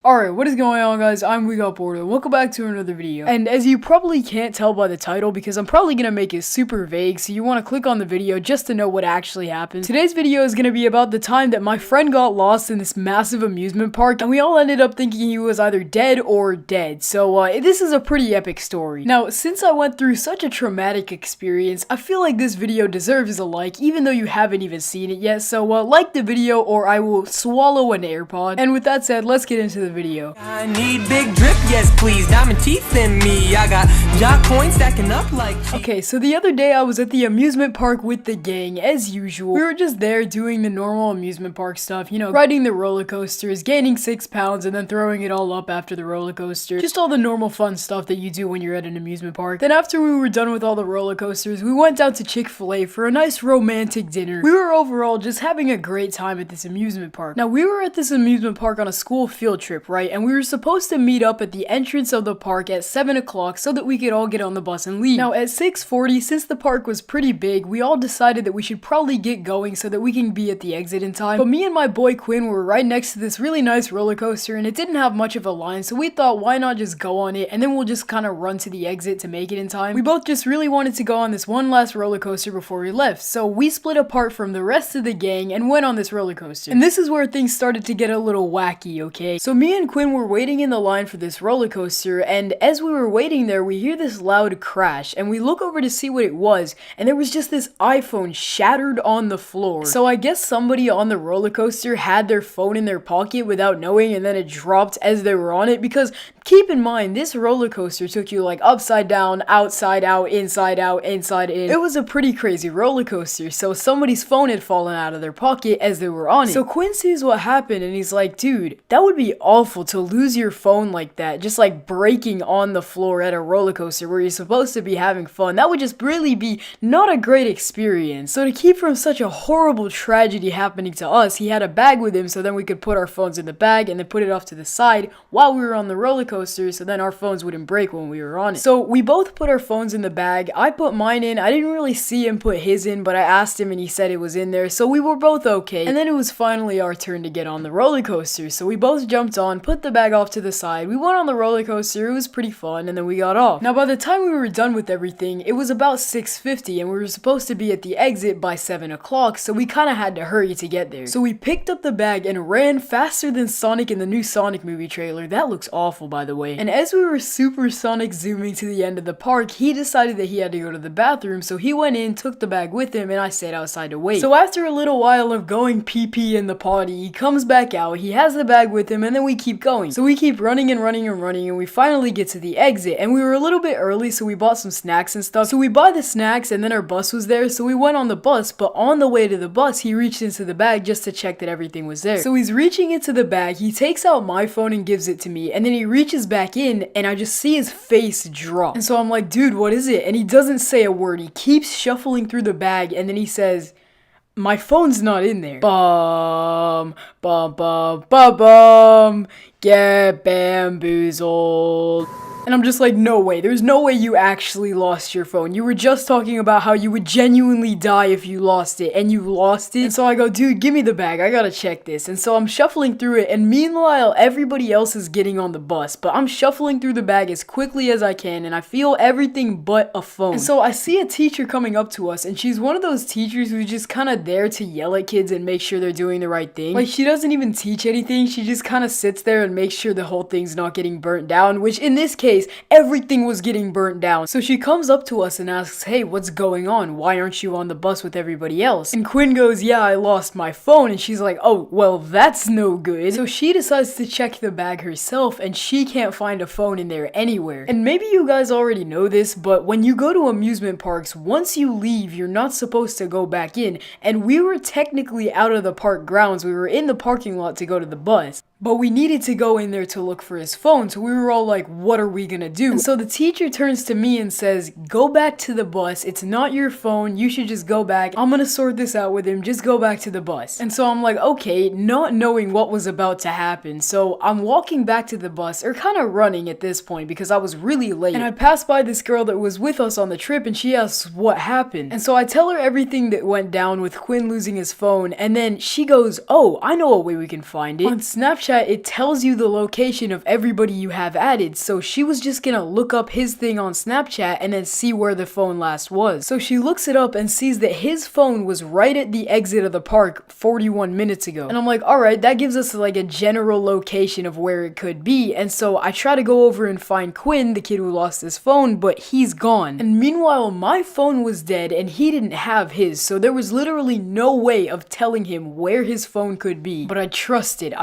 Alright, what is going on, guys? I'm We Got Bored and welcome back to another video. And as you probably can't tell by the title, because I'm probably gonna make it super vague, so you want to click on the video just to know what actually happened. Today's video is gonna be about the time that my friend got lost in this massive amusement park, and we all ended up thinking he was either dead or dead. So this is a pretty epic story. Now, since I went through such a traumatic experience, I feel like this video deserves a like, even though you haven't even seen it yet. So like the video or I will swallow an AirPod. And with that said, let's get into the video. I need big drip, yes please, diamond teeth in me. I got jock coins stacking up like cheese. Okay, so the other day I was at the amusement park with the gang, as usual. We were just there doing the normal amusement park stuff, you know, riding the roller coasters, gaining 6 pounds, and then throwing it all up after the roller coaster. Just all the normal fun stuff that you do when you're at an amusement park. Then after we were done with all the roller coasters, we went down to Chick-fil-A for a nice romantic dinner. We were overall just having a great time at this amusement park. Now, we were at this amusement park on a school field trip, right? And we were supposed to meet up at the entrance of the park at 7 o'clock so that we could all get on the bus and leave. Now, at 6:40, since the park was pretty big, we all decided that we should probably get going so that we can be at the exit in time. But me and my boy Quinn were right next to this really nice roller coaster, and it didn't have much of a line, so we thought, why not just go on it, and then we'll just kind of run to the exit to make it in time. We both just really wanted to go on this one last roller coaster before we left, so we split apart from the rest of the gang and went on this roller coaster. And this is where things started to get a little wacky, okay? So me and Quinn were waiting in the line for this roller coaster, and as we were waiting there, we hear this loud crash, and we look over to see what it was, and there was just this iPhone shattered on the floor. So I guess somebody on the roller coaster had their phone in their pocket without knowing, and then it dropped as they were on it, because keep in mind, this roller coaster took you like upside down, outside out, inside in. It was a pretty crazy roller coaster, so somebody's phone had fallen out of their pocket as they were on it. So Quinn sees what happened, and he's like, dude, that would be awful to lose your phone like that, just like breaking on the floor at a roller coaster where you're supposed to be having fun. That would just really be not a great experience. So to keep from such a horrible tragedy happening to us, he had a bag with him so then we could put our phones in the bag and then put it off to the side while we were on the roller coaster, so then our phones wouldn't break when we were on it. So we both put our phones in the bag. I put mine in. I didn't really see him put his in, but I asked him and he said it was in there, so we were both okay. And then it was finally our turn to get on the roller coaster, so we both jumped on, put the bag off to the side. We went on the roller coaster. It was pretty fun, and then we got off. Now, by the time we were done with everything, it was about 6:50, and we were supposed to be at the exit by 7 o'clock, so we kind of had to hurry to get there. So we picked up the bag and ran faster than Sonic in the new Sonic movie trailer. That looks awful, by the way. And as we were supersonic zooming to the end of the park, he decided that he had to go to the bathroom, so he went in, took the bag with him, and I stayed outside to wait. So after a little while of going pee-pee in the potty, he comes back out, he has the bag with him, and then we keep going. So we keep running and running and running, and we finally get to the exit, and we were a little bit early, so we bought some snacks and stuff. So we buy the snacks, and then our bus was there, so we went on the bus, but on the way to the bus, he reached into the bag just to check that everything was there. So he's reaching into the bag, he takes out my phone and gives it to me, and then he reaches back in, and I just see his face drop. And so I'm like, dude, what is it? And he doesn't say a word. He keeps shuffling through the bag, and then he says, my phone's not in there. Bum, bum, bum, bum, bum, get bamboozled. And I'm just like, no way, there's no way you actually lost your phone. You were just talking about how you would genuinely die if you lost it, and you lost it. And so I go, dude, give me the bag, I gotta check this. And so I'm shuffling through it, and meanwhile, everybody else is getting on the bus, but I'm shuffling through the bag as quickly as I can, and I feel everything but a phone. And so I see a teacher coming up to us, and she's one of those teachers who's just kind of there to yell at kids and make sure they're doing the right thing. Like, she doesn't even teach anything, she just kind of sits there and makes sure the whole thing's not getting burnt down, which in this case, everything was getting burnt down. So she comes up to us and asks, hey, what's going on? Why aren't you on the bus with everybody else? And Quinn goes, yeah, I lost my phone. And she's like, oh, well, that's no good. So she decides to check the bag herself, and she can't find a phone in there anywhere. And maybe you guys already know this, but when you go to amusement parks, once you leave, you're not supposed to go back in. And we were technically out of the park grounds. We were in the parking lot to go to the bus, but we needed to go in there to look for his phone. So we were all like, what are we we gonna do? And so the teacher turns to me and says, go back to the bus. It's not your phone. You should just go back. I'm gonna sort this out with him. Just go back to the bus. And so I'm like, okay, not knowing what was about to happen. So I'm walking back to the bus, or kind of running at this point because I was really late. And I passed by this girl that was with us on the trip, and she asks what happened. And so I tell her everything that went down with Quinn losing his phone, and then she goes, oh, I know a way we can find it. On Snapchat, it tells you the location of everybody you have added, so she was just gonna look up his thing on Snapchat and then see where the phone last was. So she looks it up and sees that his phone was right at the exit of the park 41 minutes ago. And I'm like, alright, that gives us like a general location of where it could be. And so I try to go over and find Quinn, the kid who lost his phone, but he's gone. And meanwhile, my phone was dead and he didn't have his, so there was literally no way of telling him where his phone could be. But I trusted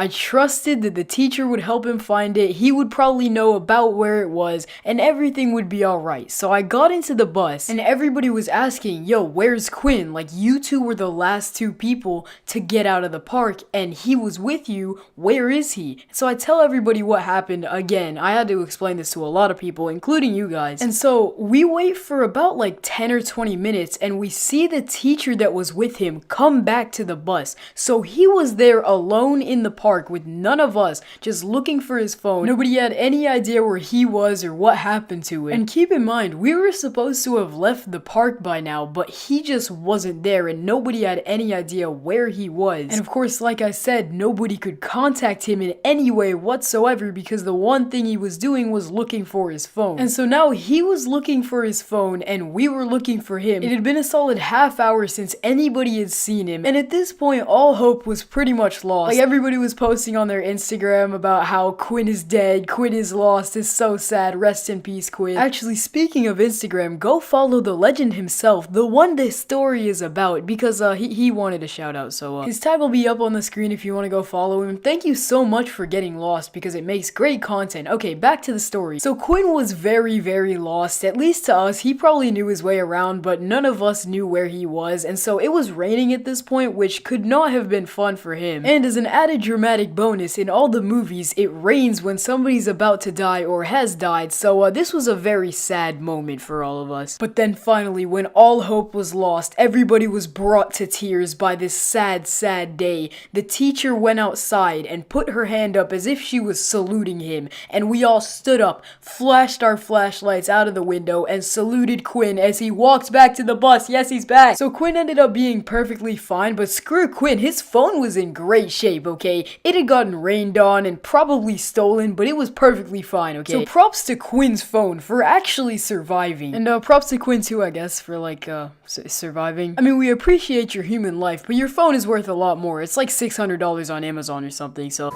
that the teacher would help him find it. He would probably know about where it was and everything would be alright. So I got into the bus and everybody was asking, yo, where's Quinn? Like, you two were the last two people to get out of the park and he was with you. Where is he? So I tell everybody what happened. Again, I had to explain this to a lot of people, including you guys. And so we wait for about like 10 or 20 minutes and we see the teacher that was with him come back to the bus. So he was there alone in the park with none of us, just looking for his phone. Nobody had any idea where he was or what happened to it. And keep in mind, we were supposed to have left the park by now, but he just wasn't there and nobody had any idea where he was. And of course, like I said, nobody could contact him in any way whatsoever because the one thing he was doing was looking for his phone. And so now he was looking for his phone and we were looking for him. It had been a solid half hour since anybody had seen him, and at this point all hope was pretty much lost. Like, everybody was posting on their Instagram about how Quinn is dead, Quinn is lost, it's so sad, rest in peace Quinn. Actually, speaking of Instagram, go follow the legend himself, the one this story is about, because he wanted a shout out, so his tag will be up on the screen if you want to go follow him. Thank you so much for getting lost because it makes great content. Okay, back to the story. So Quinn was very, very lost, at least to us. He probably knew his way around, but none of us knew where he was, and so it was raining at this point, which could not have been fun for him. And as an added dramatic bonus, in all the movies, it rains when somebody's about to die or has died, so this was a very sad moment for all of us. But then finally, when all hope was lost, everybody was brought to tears by this sad, sad day. The teacher went outside and put her hand up as if she was saluting him, and we all stood up, flashed our flashlights out of the window, and saluted Quinn as he walked back to the bus. Yes, he's back. So Quinn ended up being perfectly fine, but screw Quinn, his phone was in great shape, okay? It had gotten rained on and probably stolen, but it was perfectly fine, okay? So props to Quinn's phone for actually surviving. And props to Quinn too, I guess, for like, surviving. I mean, we appreciate your human life, but your phone is worth a lot more. It's like $600 on Amazon or something, so...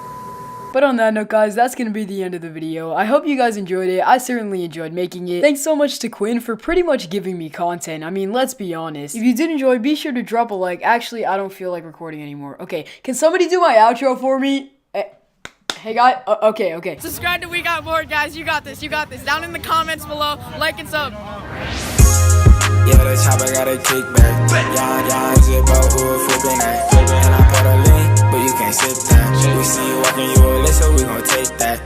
But on that note, guys, that's gonna be the end of the video. I hope you guys enjoyed it. I certainly enjoyed making it. Thanks so much to Quinn for pretty much giving me content. I mean, let's be honest. If you did enjoy, be sure to drop a like. Actually, I don't feel like recording anymore. Okay, can somebody do my outro for me? Hey guys, okay. Subscribe to We Got More, guys. You got this. Down in the comments below, like and sub. Yeah, the chopper got a kickback. Yeah, zip out, who a flipping that.